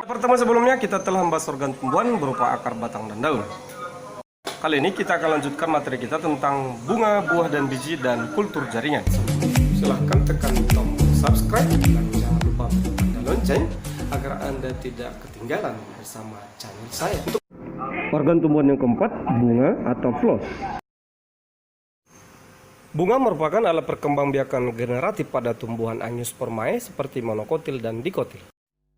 Pertama sebelumnya kita telah membahas organ tumbuhan berupa akar, batang, dan daun. Kali ini kita akan lanjutkan materi kita tentang bunga, buah, dan biji, dan kultur jaringan. Silahkan tekan tombol subscribe dan jangan lupa tekan lonceng agar Anda tidak ketinggalan bersama channel saya. Untuk organ tumbuhan yang keempat, bunga atau phloem. Bunga merupakan alat perkembangbiakan generatif pada tumbuhan Angiospermae seperti monokotil dan dikotil.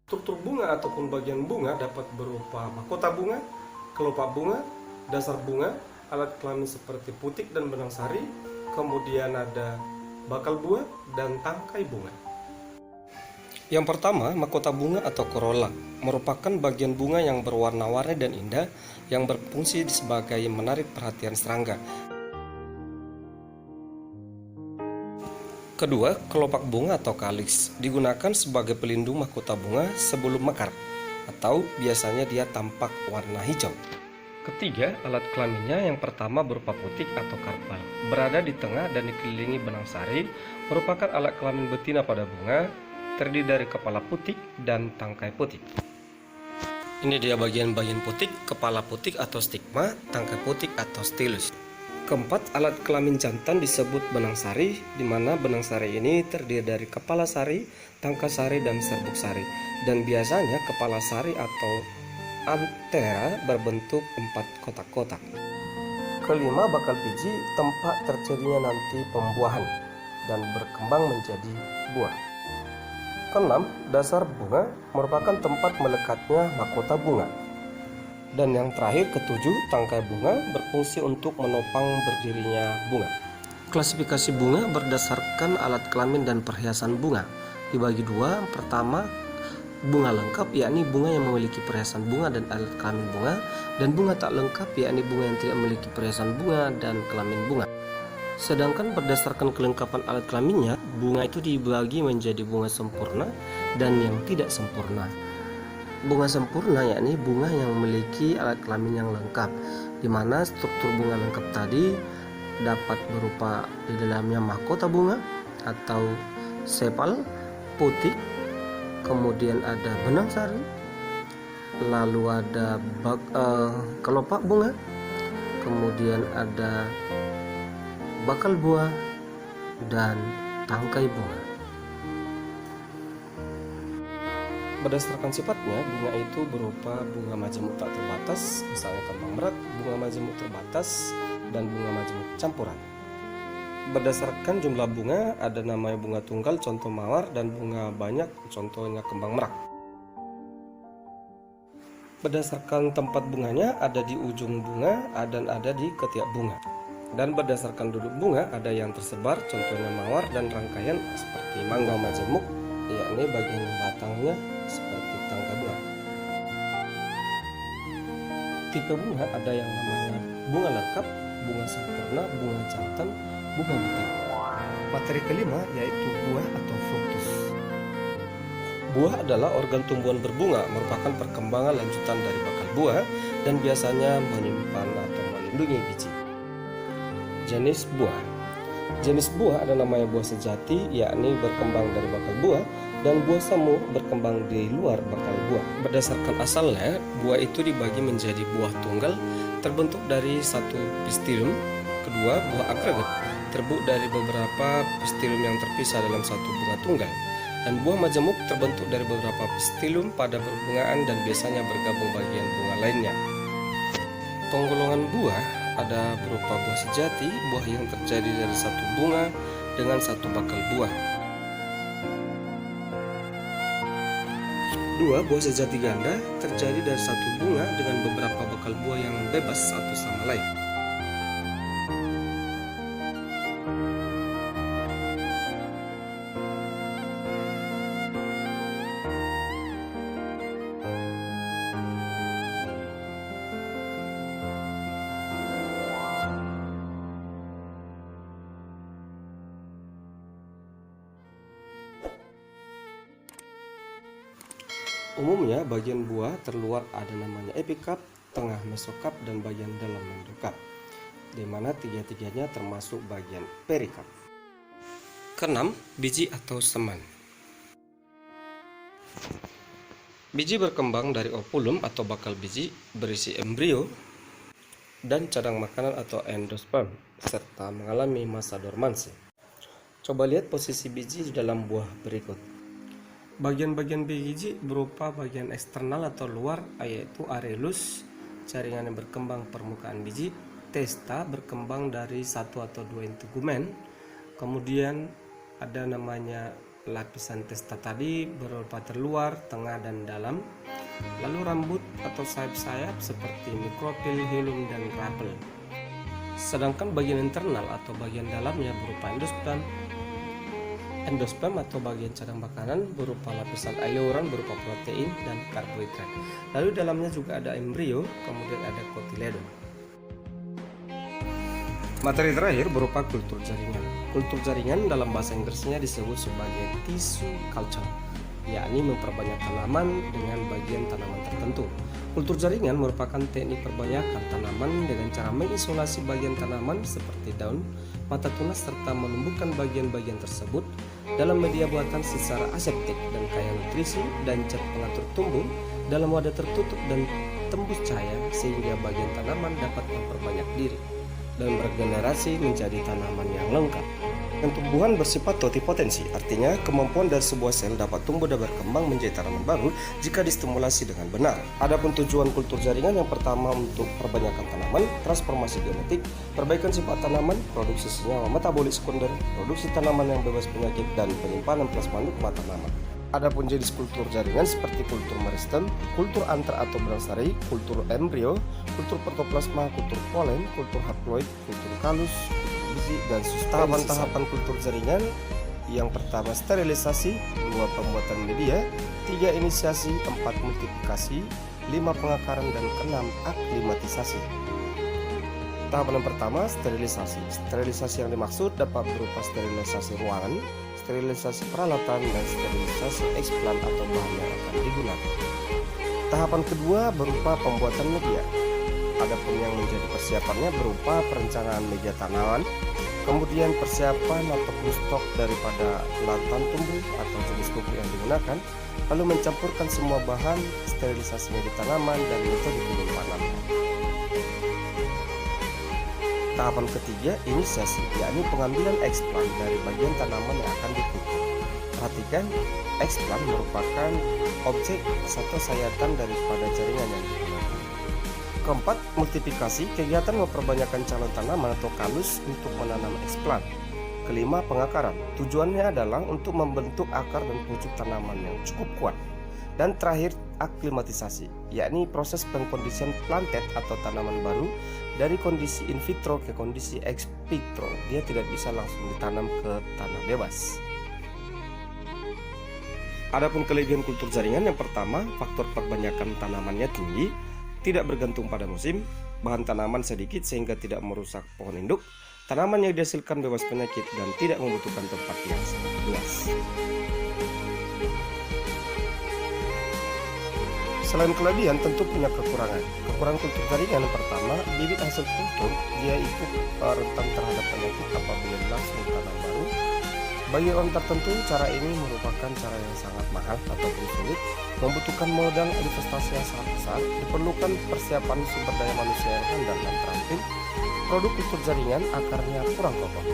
Struktur bunga ataupun bagian bunga dapat berupa mahkota bunga, kelopak bunga, dasar bunga, alat kelamin seperti putik dan benang sari, kemudian ada bakal buah dan tangkai bunga. Yang pertama, mahkota bunga atau corolla merupakan bagian bunga yang berwarna-warni dan indah yang berfungsi sebagai menarik perhatian serangga. Kedua, kelopak bunga atau kaliks digunakan sebagai pelindung mahkota bunga sebelum mekar, atau biasanya dia tampak warna hijau. Ketiga, alat kelaminnya yang pertama berupa putik atau karpal, berada di tengah dan dikelilingi benang sari, merupakan alat kelamin betina pada bunga, terdiri dari kepala putik dan tangkai putik. Ini dia bagian-bagian putik, kepala putik atau stigma, tangkai putik atau stilus. Keempat, alat kelamin jantan disebut benang sari, di mana benang sari ini terdiri dari kepala sari, tangkai sari, dan serbuk sari. Dan biasanya kepala sari atau antera berbentuk 4 kotak-kotak. Kelima, bakal biji, tempat terjadinya nanti pembuahan dan berkembang menjadi buah. Keenam, dasar bunga merupakan tempat melekatnya mahkota bunga. Dan yang terakhir, ketujuh, tangkai bunga berfungsi untuk menopang berdirinya bunga. Klasifikasi bunga berdasarkan alat kelamin dan perhiasan bunga dibagi dua. Pertama, bunga lengkap, yakni bunga yang memiliki perhiasan bunga dan alat kelamin bunga, dan bunga tak lengkap, yakni bunga yang tidak memiliki perhiasan bunga dan kelamin bunga. Sedangkan berdasarkan kelengkapan alat kelaminnya, bunga itu dibagi menjadi bunga sempurna dan yang tidak sempurna. Bunga sempurna yakni bunga yang memiliki alat kelamin yang lengkap, di mana struktur bunga lengkap tadi dapat berupa di dalamnya mahkota bunga atau sepal, putik, kemudian ada benang sari, lalu ada kelopak bunga, kemudian ada bakal buah dan tangkai bunga. Berdasarkan sifatnya, bunga itu berupa bunga majemuk tak terbatas, misalnya kembang merak, bunga majemuk terbatas, dan bunga majemuk campuran. Berdasarkan jumlah bunga, ada namanya bunga tunggal, contoh mawar, dan bunga banyak, contohnya kembang merak. Berdasarkan tempat bunganya, ada di ujung bunga dan ada di ketiak bunga. Dan berdasarkan duduk bunga, ada yang tersebar, contohnya mawar, dan rangkaian seperti mangga majemuk, yakni bagian batangnya seperti tangkai bunga. Tipe bunga ada yang namanya bunga lengkap, bunga sempurna, bunga jantan, bunga betina. Materi kelima yaitu buah atau fructus. Buah adalah organ tumbuhan berbunga, merupakan perkembangan lanjutan dari bakal buah dan biasanya menyimpan atau melindungi biji. Jenis buah. Jenis buah ada namanya buah sejati, yakni berkembang dari bakal buah, dan buah semu berkembang di luar bakal buah. Berdasarkan asalnya, buah itu dibagi menjadi buah tunggal terbentuk dari satu pistilium, kedua buah agregat terbentuk dari beberapa pistilium yang terpisah dalam satu bunga tunggal, dan buah majemuk terbentuk dari beberapa pistilium pada perbungaan dan biasanya bergabung bagian bunga lainnya. Penggolongan buah ada berupa buah sejati, buah yang terjadi dari satu bunga dengan satu bakal buah. Dua, buah sejati ganda terjadi dari satu bunga dengan beberapa bakal buah yang bebas satu sama lain. Umumnya bagian buah terluar ada namanya epikap, tengah mesokap, dan bagian dalam endokap, di mana tiga-tiganya termasuk bagian perikap. Keenam, biji atau semen. Biji berkembang dari ovulum atau bakal biji berisi embrio dan cadang makanan atau endosperm serta mengalami masa dormansi. Coba lihat posisi biji di dalam buah berikut. Bagian-bagian biji berupa bagian eksternal atau luar, yaitu areolus, jaringan yang berkembang permukaan biji, testa berkembang dari satu atau dua integumen, kemudian ada namanya lapisan testa tadi berupa terluar, tengah, dan dalam. Lalu rambut atau sayap-sayap seperti mikrofil, hilum, dan rapel. Sedangkan bagian internal atau bagian dalamnya berupa endosperm. Endosperm atau bagian cadang makanan berupa lapisan aileron berupa protein dan karbohidrat. Lalu dalamnya juga ada embrio, kemudian ada kotiledon. Materi terakhir berupa kultur jaringan. Kultur jaringan dalam bahasa Inggrisnya disebut sebagai tissue culture, yakni memperbanyak tanaman dengan bagian tanaman tertentu. Kultur jaringan merupakan teknik perbanyakan tanaman dengan cara mengisolasi bagian tanaman seperti daun, mata tunas, serta menumbuhkan bagian-bagian tersebut dalam media buatan secara aseptik dan kaya nutrisi dan zat pengatur tumbuh dalam wadah tertutup dan tembus cahaya sehingga bagian tanaman dapat memperbanyak diri dan bergenerasi menjadi tanaman yang lengkap. Dan tumbuhan bersifat totipotensi, artinya kemampuan dari sebuah sel dapat tumbuh dan berkembang menjadi tanaman baru jika distimulasi dengan benar. Adapun tujuan kultur jaringan yang pertama untuk perbanyakan tanaman, transformasi genetik, perbaikan sifat tanaman, produksi senyawa metabolik sekunder, produksi tanaman yang bebas penyakit, dan penyimpanan plasma nukma tanaman. Adapun jenis kultur jaringan seperti kultur meristem, kultur antar atau beransari, kultur embrio, kultur protoplasma, kultur polen, kultur haploid, kultur kalus, kultur biji, dan tahapan-tahapan kultur jaringan. Yang pertama sterilisasi, 2 pembuatan media, 3 inisiasi, 4 multiplikasi, 5 pengakaran, dan 6 aklimatisasi. Tahapan yang pertama sterilisasi. Sterilisasi yang dimaksud dapat berupa sterilisasi ruangan, sterilisasi peralatan, dan sterilisasi eksplan atau bahan yang akan digunakan. Tahapan kedua berupa pembuatan media. Adapun yang menjadi persiapannya berupa perencanaan media tanaman, kemudian persiapan ataupun stok daripada lantan tumbuh atau jenis pupuk yang digunakan, lalu mencampurkan semua bahan, sterilisasi media tanaman, dan metode penyimpanan. Tahapan ketiga inisiasi, yakni pengambilan eksplan dari bagian tanaman yang akan dipupuk. Perhatikan, eksplan merupakan objek atau sayatan daripada jaringan yang digunakan. Keempat, multiplikasi, kegiatan memperbanyakkan calon tanaman atau kalus untuk menanam eksplan. Kelima, pengakaran, tujuannya adalah untuk membentuk akar dan pucuk tanaman yang cukup kuat. Dan terakhir, aklimatisasi, yakni proses pengkondisian plantet atau tanaman baru dari kondisi in vitro ke kondisi ex vitro. Dia tidak bisa langsung ditanam ke tanah bebas. Adapun kelebihan kultur jaringan yang pertama, faktor perbanyakan tanamannya tinggi, tidak bergantung pada musim, bahan tanaman sedikit sehingga tidak merusak pohon induk, tanaman yang dihasilkan bebas penyakit, dan tidak membutuhkan tempat yang sangat luas. Selain kelebihan tentu punya kekurangan. Kekurangan kultur jaringan yang pertama, bibit hasil kultur dia itu rentan terhadap penyakit apabila langsung tanam baru. Bagi orang tertentu, cara ini merupakan cara yang sangat mahal ataupun sulit, membutuhkan modal investasi yang sangat besar, diperlukan persiapan sumber daya manusia yang handal dan terampil. Produk kultur jaringan akarnya kurang kokoh.